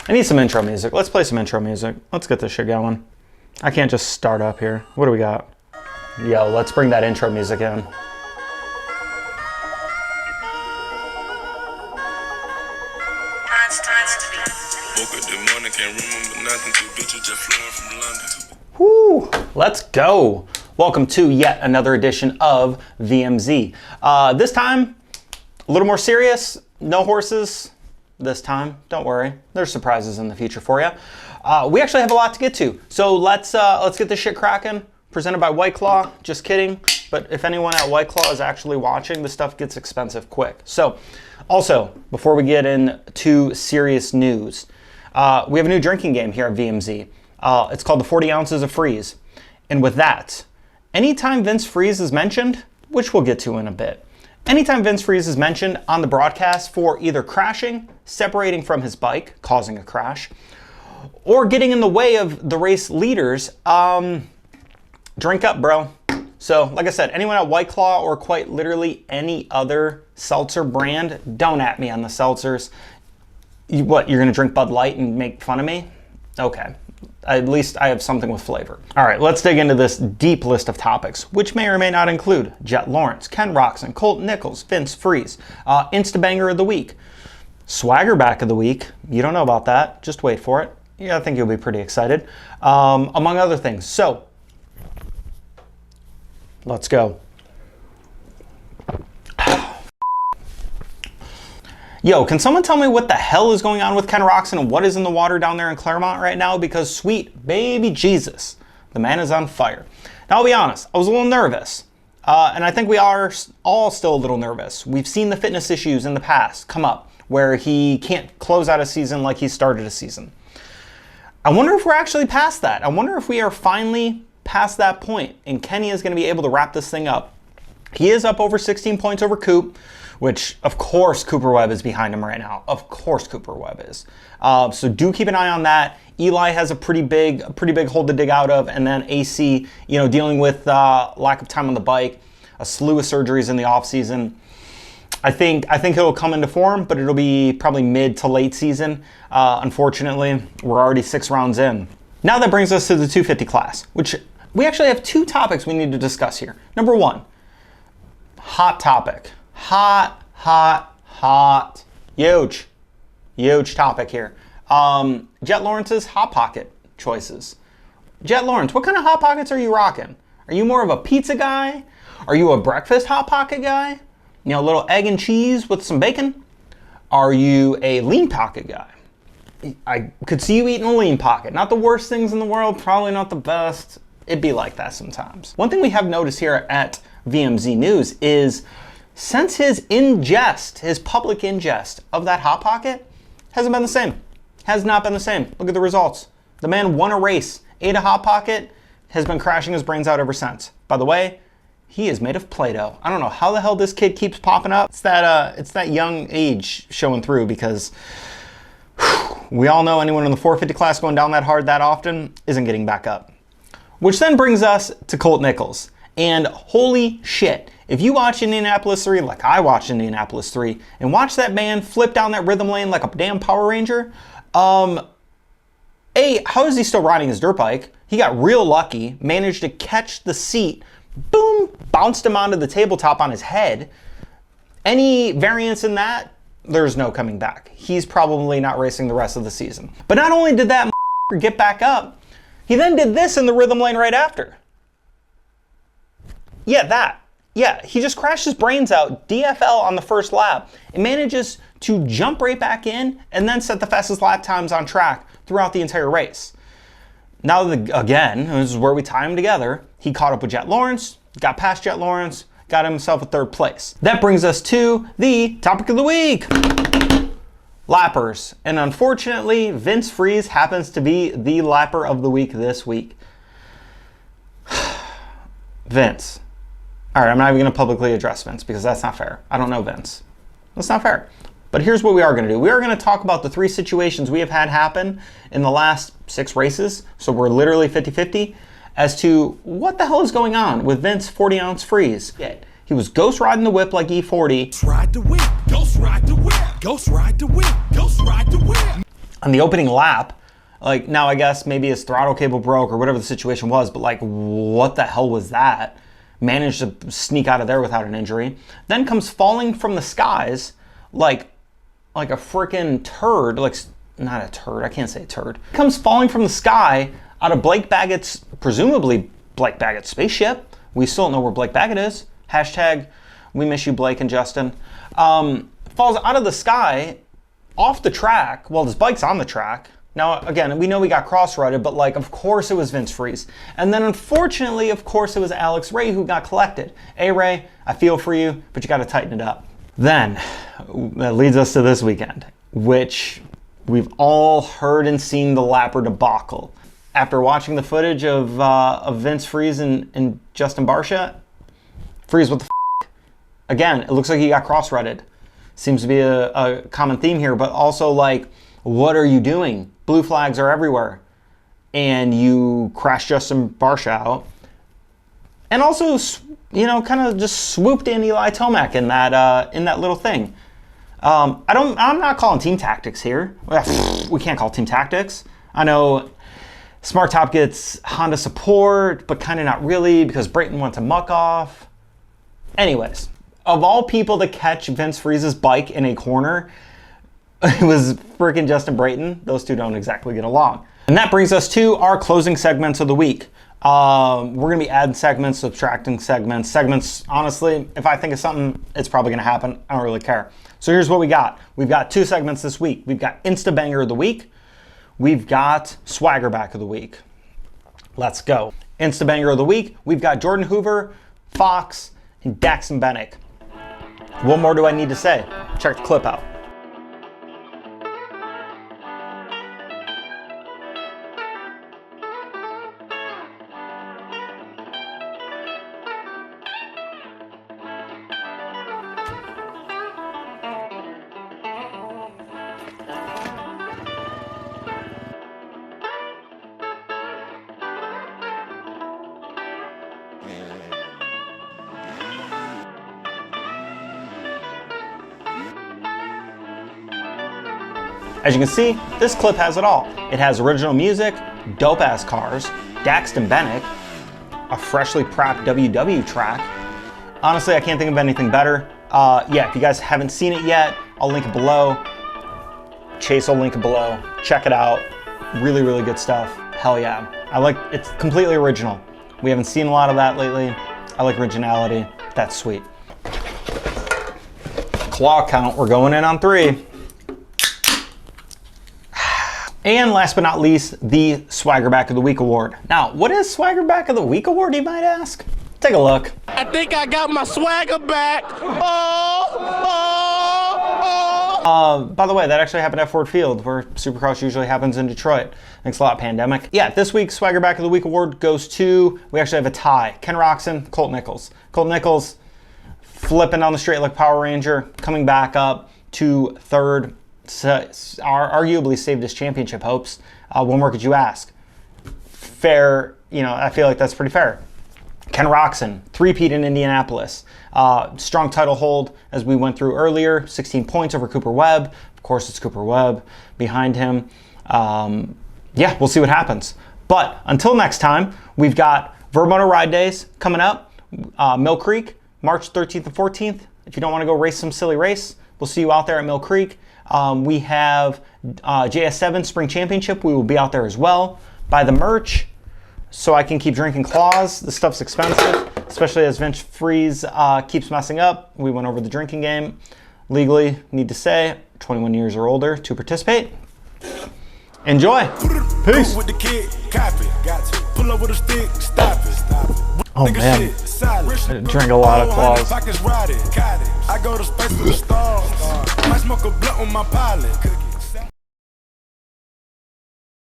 I need some intro music. Let's play some intro music. Let's get this shit going. I can't just start up here. What do we got? Yo, let's bring that intro music in. Woo! Let's go. Welcome to yet another edition of VMZ. This time, a little more serious. No horses this time. Don't worry. There's surprises in the future for you. We actually have a lot to get to. So let's get this shit cracking. Presented by White Claw. Just kidding. But if anyone at White Claw is actually watching, this stuff gets expensive quick. So, also, before we get into serious news, we have a new drinking game here at VMZ. It's called the 40 Ounces of Friese. And with that, anytime Vince Friese is mentioned, which we'll get to in a bit, anytime Vince Friese is mentioned on the broadcast for either crashing, separating from his bike, causing a crash, or getting in the way of the race leaders, drink up, bro. So, like I said, anyone at White Claw or quite literally any other seltzer brand, don't at me on the seltzers. What, you're gonna drink Bud Light and make fun of me? Okay, at least I have something with flavor. All right, let's dig into this deep list of topics, which may or may not include Jett Lawrence, Ken Roczen, Colt Nichols, Vince Friese, Instabanger of the Week, Swaggerback of the Week. You don't know about that, just wait for it. Yeah, I think you'll be pretty excited, among other things. So, let's go. Yo, can someone tell me what the hell is going on with Ken Roczen and what is in the water down there in Claremont right now? Because sweet baby Jesus, the man is on fire. Now, I'll be honest, I was a little nervous. And I think we are all still a little nervous. We've seen the fitness issues in the past come up where he can't close out a season like he started a season. I wonder if we're actually past that. I wonder if we are finally past that point and Kenny is going to be able to wrap this thing up. He is up over 16 points over Coop, which of course Cooper Webb is behind him right now. Of course Cooper Webb is. So do keep an eye on that. Eli has a pretty big hole to dig out of, and then AC, dealing with lack of time on the bike, a slew of surgeries in the off season. I think it'll come into form, but it'll be probably mid to late season. Unfortunately, we're already 6 rounds in. Now that brings us to the 250 class, which we actually have 2 topics we need to discuss here. Number 1, hot topic. Hot. Huge topic here. Jett Lawrence's Hot Pocket choices. Jett Lawrence, what kind of Hot Pockets are you rocking? Are you more of a pizza guy? Are you a breakfast Hot Pocket guy? A little egg and cheese with some bacon? Are you a lean pocket guy? I could see you eating a lean pocket. Not the worst things in the world, probably not the best. It'd be like that sometimes. One thing we have noticed here at VMZ News is since his public ingest of that Hot Pocket hasn't been the same. Has not been the same. Look at the results. The man won a race, ate a Hot Pocket, has been crashing his brains out ever since. By the way, he is made of Play-Doh. I don't know how the hell this kid keeps popping up. It's that young age showing through because we all know anyone in the 450 class going down that hard that often isn't getting back up. Which then brings us to Colt Nichols. And holy shit, if you watch Indianapolis 3 like I watched Indianapolis 3 and watch that man flip down that rhythm lane like a damn Power Ranger, how is he still riding his dirt bike? He got real lucky, managed to catch the seat, boom, bounced him onto the tabletop on his head. Any variance in that, there's no coming back. He's probably not racing the rest of the season. But not only did that get back up, he then did this in the rhythm lane right after. Yeah, he just crashed his brains out, DFL on the first lap, and manages to jump right back in and then set the fastest lap times on track throughout the entire race. Now, again, this is where we tie them together. He caught up with Jett Lawrence, got past Jett Lawrence, got himself a 3rd place. That brings us to the topic of the week. Lappers. And unfortunately, Vince Friese happens to be the lapper of the week this week. Vince. All right, I'm not even going to publicly address Vince because that's not fair. I don't know Vince. That's not fair. But here's what we are going to do. We are going to talk about the 3 situations we have had happen in the last 6 races. So we're literally 50-50 as to what the hell is going on with Vince 40-ounce Friese. He was ghost riding the whip like E40. Ghost ride the whip, ghost ride the whip, ghost ride the whip, ghost ride the whip. on the opening lap. Like, now I guess maybe his throttle cable broke or whatever the situation was, but like, what the hell was that? Managed to sneak out of there without an injury. Then comes falling from the skies like a freaking turd, like, not a turd, I can't say turd. Comes falling from the sky out of Blake Baggett's, presumably Blake Baggett's spaceship. We still don't know where Blake Baggett is. Hashtag, we miss you, Blake and Justin. Falls out of the sky, off the track. Well, his bike's on the track. Now, again, we know we got cross-rutted, but like, of course it was Vince Friese. And then unfortunately, of course, it was Alex Ray who got collected. Hey, Ray, I feel for you, but you got to tighten it up. Then, that leads us to this weekend, which we've all heard and seen the lapper debacle. After watching the footage of Vince Friese and Justin Barcia, Friese, what the f***? Again, it looks like he got cross-rutted. Seems to be a common theme here, but also like, what are you doing? Blue flags are everywhere. And you crash Justin Barcia out. And also, you know, kind of just swooped in Eli Tomac in that little thing. I'm not calling team tactics here. We can't call team tactics. I know Smart Top gets Honda support, but kind of not really because Brayton went to muck off. Anyways, of all people to catch Vince Friese's bike in a corner, it was freaking Justin Brayton. Those two don't exactly get along. And that brings us to our closing segments of the week. We're going to be adding segments, subtracting segments. Segments, honestly, if I think of something, it's probably going to happen. I don't really care. So here's what we got. We've got 2 segments this week. We've got Insta Banger of the Week. We've got Swagger Back of the Week. Let's go. Insta Banger of the Week. We've got Jordan Hoover, Fox, and Daxton Bennick. What more do I need to say? Check the clip out. As you can see, this clip has it all. It has original music, dope-ass cars, Daxton Bennick, a freshly prepped WW track. Honestly, I can't think of anything better. Yeah, if you guys haven't seen it yet, I'll link it below. Chase will link it below. Check it out. Really, really good stuff. Hell yeah. It's completely original. We haven't seen a lot of that lately. I like originality. That's sweet. Claw count, we're going in on 3. And last but not least, the Swagger Back of the Week award. Now, what is Swagger Back of the Week award, you might ask? Take a look. I think I got my swagger back. By the way, that actually happened at Ford Field, where Supercross usually happens in Detroit. Thanks a lot, pandemic. Yeah, this week's Swagger Back of the Week award goes to, we actually have a tie. Ken Roczen, Colt Nichols. Colt Nichols flipping down the straight like Power Ranger, coming back up to 3rd. Arguably saved his championship hopes. What more could you ask? Fair, you know, I feel like that's pretty fair. Ken Roczen, 3-peat in Indianapolis. Strong title hold, as we went through earlier, 16 points over Cooper Webb. Of course, it's Cooper Webb behind him. Yeah, we'll see what happens. But until next time, we've got VurBmoto Ride Days coming up. Mill Creek, March 13th and 14th. If you don't want to go race some silly race, we'll see you out there at Mill Creek. We have JS7 Spring Championship. We will be out there as well. Buy the merch so I can keep drinking claws. This stuff's expensive, especially as Vince Friese keeps messing up. We went over the drinking game. Legally, need to say, 21 years or older to participate. Enjoy. Peace. Oh man, I drank a lot of claws. I go to space for the stars. I smoke a blunt on my pilot.